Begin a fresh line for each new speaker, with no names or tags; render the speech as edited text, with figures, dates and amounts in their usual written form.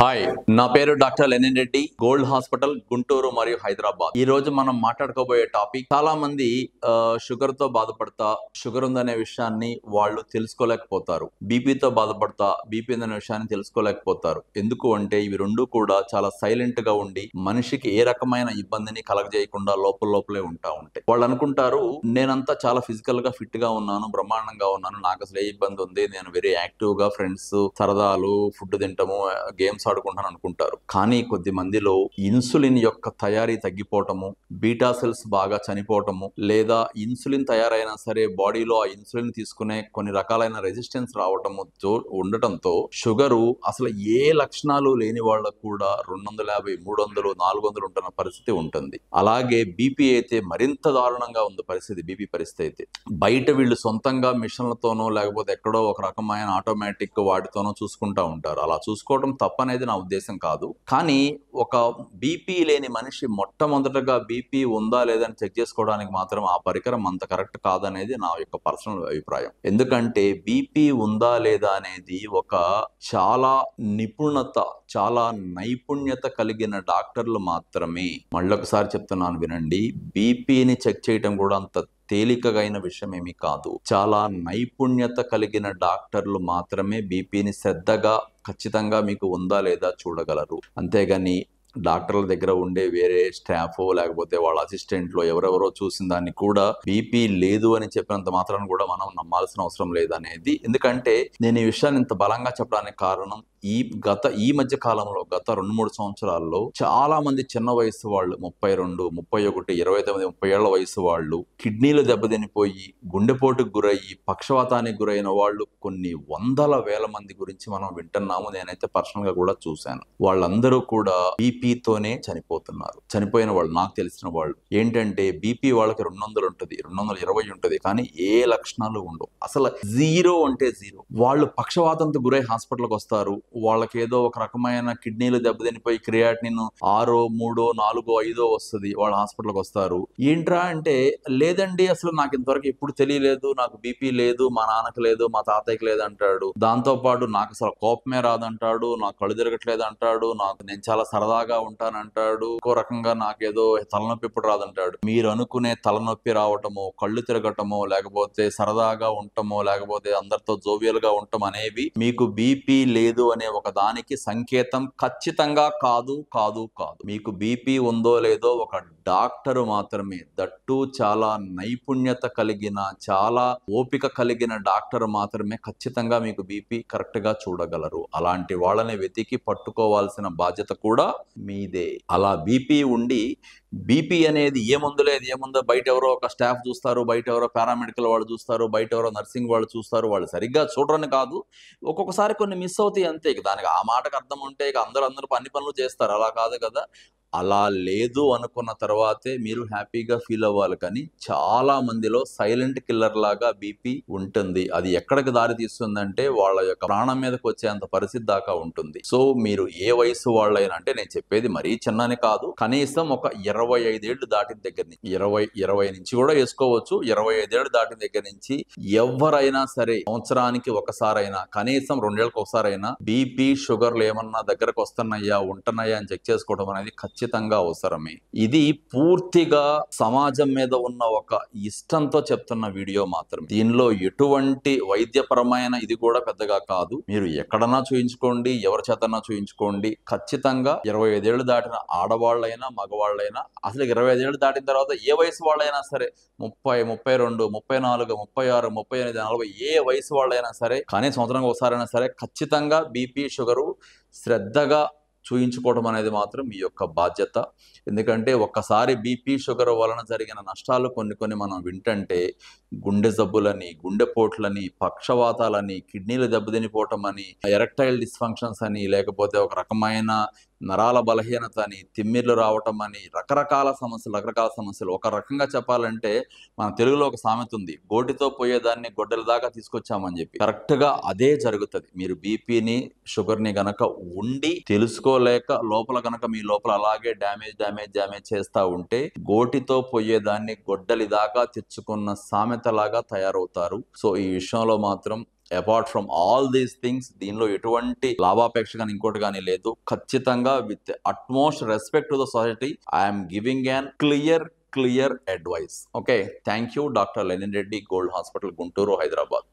Hi, నా పేరు doctor Lenin Reddy, gold hospital Guntur మరియు హైదరాబాద్. ఈ రోజు మనం మాట్లాడుకోబోయే టాపిక్, చాలా మంది షుగర్ తో బాధపడతా, షుగర్ ఉందనే విషయాన్ని వాళ్ళు తెలుసుకోలేకపోతారు. బీపీతో బాధపడతా, బీపీ ఉందనే విషయాన్ని తెలుసుకోలేకపోతారు. ఎందుకు అంటే ఇవి రెండు కూడా చాలా సైలెంట్ గా ఉండి మనిషికి ఏ రకమైన ఇబ్బందిని కలగజేయకుండా లోపలే ఉంటాయి. వాళ్ళు అనుకుంటారు, నేనంతా చాలా ఫిజికల్ గా ఫిట్ గా ఉన్నాను, బ్రహ్మాండంగా ఉన్నాను, నాకు అసలు ఏ ఇబ్బంది ఉంది, నేను వెరీ యాక్టివ్ గా ఫ్రెండ్స్, సరదాలు, ఫుడ్ తింటాము, గేమ్స్ ఆడుకుంటాను అనుకుంటారు. కానీ కొద్ది మందిలో ఇన్సులిన్ యొక్క తయారీ తగ్గిపోవటము, బీటా సెల్స్ బాగా చనిపోవటము, లేదా ఇన్సులిన్ తయారైనా సరే బాడీలో ఆ ఇన్సులిన్ తీసుకునే కొన్ని రకాలైన రెసిస్టెన్స్ రావటము ఉండటంతో షుగరు అసలు ఏ లక్షణాలు లేని వాళ్ళకు కూడా 250, 300, 400 ఉంటున్న పరిస్థితి ఉంటుంది. అలాగే బీపీ అయితే మరింత దారుణంగా ఉంది పరిస్థితి. బీపీ పరిస్థితి అయితే బయట వీళ్ళు సొంతంగా మిషన్లతోనో లేకపోతే ఎక్కడో ఒక రకమైన ఆటోమేటిక్ వాటితోనో చూసుకుంటా ఉంటారు. అలా చూసుకోవడం తప్పనేది నా ఉద్దేశం కాదు. కానీ ఒక బీపీ లేని మనిషి మొట్టమొదటగా బీపీ ఉందా లేదని చెక్ చేసుకోవడానికి మాత్రం ఆ పరికరం అంత కరెక్ట్ కాదనేది నా యొక్క పర్సనల్ అభిప్రాయం. ఎందుకంటే బీపీ ఉందా లేదా అనేది ఒక చాలా నిపుణత, చాలా నైపుణ్యత కలిగిన డాక్టర్లు మాత్రమే, మళ్ళొకసారి చెప్తున్నాను వినండి, బీపీని చెక్ చేయటం కూడా అంత తేలికగైన విషయం ఏమీ కాదు. చాలా నైపుణ్యత కలిగిన డాక్టర్లు మాత్రమే బీపీని శ్రద్ధగా ఖచ్చితంగా మీకు ఉందా లేదా చూడగలరు. అంతేగాని డాక్టర్ల దగ్గర ఉండే వేరే స్టాఫ్ లేకపోతే వాళ్ళ అసిస్టెంట్లు ఎవరెవరో చూసిన దాన్ని కూడా బీపీ లేదు అని చెప్పినంత మాత్రాన్ని కూడా మనం నమ్మాల్సిన అవసరం లేదనేది. ఎందుకంటే నేను ఈ విషయాన్ని ఇంత బలంగా చెప్పడానికి కారణం, ఈ మధ్య కాలంలో గత 2-3 సంవత్సరాల్లో చాలా మంది చిన్న వయసు వాళ్ళు, 32, 31, 29, 30 ఏళ్ల వయసు వాళ్ళు కిడ్నీలు దెబ్బతినిపోయి గుండెపోటుకు గురయ్యి పక్షవాతానికి గురైన వాళ్ళు కొన్ని వందల వేల మంది గురించి మనం వింటున్నాము. నేనైతే పర్సనల్ గా కూడా చూశాను. వాళ్ళందరూ కూడా బీపీతోనే చనిపోతున్నారు. చనిపోయిన వాళ్ళు నాకు తెలిసిన వాళ్ళు ఏంటంటే బీపీ వాళ్ళకి 200 ఉంటుంది, 220 ఉంటుంది, కానీ ఏ లక్షణాలు ఉండవు. అసలు జీరో అంటే జీరో. వాళ్ళు పక్షవాతంతో గురై హాస్పిటల్కి వస్తారు. వాళ్ళకి ఏదో ఒక రకమైన కిడ్నీలు దెబ్బతినిపోయి క్రియాటినిన్ 6, 3, 4, 5 వస్తుంది. వాళ్ళు హాస్పిటల్కి వస్తారు. ఏంట్రా అంటే, లేదండి అసలు నాకు ఇంతవరకు ఎప్పుడు తెలియలేదు, నాకు బీపీ లేదు, మా నాన్నకి లేదు, మా తాతయ్యకి లేదు అంటాడు. దాంతో పాటు నాకు అసలు కోపమే రాదంటాడు, నాకు కళ్ళు తిరగట్లేదు అంటాడు, నేను చాలా సరదాగా ఉంటానంటాడు, ఇంకో రకంగా నాకేదో తలనొప్పి ఇప్పుడు రాదంటాడు. మీరు అనుకునే తలనొప్పి రావటమో, కళ్ళు తిరగటమో, లేకపోతే సరదాగా ఉండటమో, లేకపోతే అందరితో జోవియల్ గా ఉండటం అనేవి మీకు బీపీ లేదు అనే ఒక దానికి సంకేతం ఖచ్చితంగా కాదు. మీకు బీపీ ఉందో లేదో ఒక డాక్టరు మాత్రమే, దట్టు చాలా నైపుణ్యత కలిగిన, చాలా ఓపిక కలిగిన డాక్టర్ మాత్రమే ఖచ్చితంగా మీకు బీపీ కరెక్ట్ గా చూడగలరు. అలాంటి వాళ్ళని వెతికి పట్టుకోవాల్సిన బాధ్యత కూడా మీదే. అలా బీపీ ఉండి బీపీ అనేది ఏముందో బయట ఎవరో ఒక స్టాఫ్ చూస్తారు, బయట ఎవరో పారామెడికల్ వాళ్ళు చూస్తారు, బయట ఎవరో నర్సింగ్ వాళ్ళు చూస్తారు, వాళ్ళు సరిగ్గా చూడరని కాదు, ఒక్కొక్కసారి కొన్ని మిస్ అవుతాయి అంతే. దానికి ఆ మాటకు అర్థం ఉంటే ఇక అందరూ అన్ని పనులు చేస్తారు, అలా కాదు కదా. అలా లేదు అనుకున్న తర్వాతే మీరు హ్యాపీగా ఫీల్ అవ్వాలి. కానీ చాలా మందిలో సైలెంట్ కిల్లర్ లాగా బీపీ ఉంటుంది. అది ఎక్కడికి దారి తీస్తుందంటే వాళ్ళ యొక్క ప్రాణం మీదకి వచ్చేంత పరిస్థితి దాకా ఉంటుంది. సో మీరు ఏ వయసు వాళ్ళైనా, అంటే నేను చెప్పేది మరీ చిన్నని కాదు, కనీసం ఒక 25 ఏళ్ళు దాటిన దగ్గర నుంచి, 20 నుంచి కూడా వేసుకోవచ్చు, 25 ఏళ్ళు దాటిన దగ్గర నుంచి ఎవరైనా సరే సంవత్సరానికి ఒకసారైనా, కనీసం 2 ఏళ్ళకి ఒకసారైనా బీపీ, షుగర్లు ఏమన్నా దగ్గరకు వస్తున్నాయా, ఉంటున్నాయా అని చెక్ చేసుకోవడం అనేది ఖచ్చితంగా అవసరమే. ఇది పూర్తిగా సమాజం మీద ఉన్న ఒక ఇష్టంతో చెప్తున్న వీడియో మాత్రమే. దీనిలో ఎటువంటి వైద్యపరమైన ఇది కూడా పెద్దగా కాదు. మీరు ఎక్కడన్నా చూయించుకోండి, ఎవరి చేతన్నా చూయించుకోండి, ఖచ్చితంగా 25 ఏళ్ళు దాటిన ఆడవాళ్ళైనా మగవాళ్ళైనా, అసలు 25 ఏళ్ళు దాటిన తర్వాత ఏ వయసు వాళ్ళైనా సరే, 30, 32, 34, 36, 38, 40 ఏ వయసు వాళ్ళైనా సరే, కానీ సంవత్సరానికి ఒకసారైనా సరే ఖచ్చితంగా బీపీ, షుగరు శ్రద్ధగా చూయించుకోవడం అనేది మాత్రం మీ యొక్క బాధ్యత. ఎందుకంటే ఒక్కసారి బీపీ, షుగర్ వలన జరిగిన నష్టాలు కొన్ని మనం వింటంటే, గుండె జబ్బులని, గుండెపోట్లని, పక్షవాతాలని, కిడ్నీలు దెబ్బతినిపోవటం అని, ఎరెక్టైల్ డిస్ఫంక్షన్స్ అని, లేకపోతే ఒక రకమైన నరాల బలహీనత అని, తిమ్మిర్లు రావటం అని, రకరకాల సమస్యలు. ఒక రకంగా చెప్పాలంటే మన తెలుగులో ఒక సామెత ఉంది, గోటితో పోయేదాన్ని గొడ్డల దాకా తీసుకొచ్చామని చెప్పి. కరెక్ట్ గా అదే జరుగుతుంది. మీరు బీపీని, షుగర్ని గనక ఉండి తెలుసుకోలేక లోపల గనక మీ లోపల అలాగే డ్యామేజ్ చేస్తా ఉంటే, గోటితో పోయేదాన్ని గొడ్డలి దాకా తెచ్చుకున్న సామెత లాగా తయారవుతారు. సో ఈ విషయంలో మాత్రం apart from all these things, దీనిలో ఎటువంటి లాభాపేక్ష కానీ ఇంకోటి కానీ లేదు. ఖచ్చితంగా with utmost respect to the society I'm giving an clear advice. Okay, thank you, Dr. Lenin Reddy, Gold Hospital, Guntur, Hyderabad.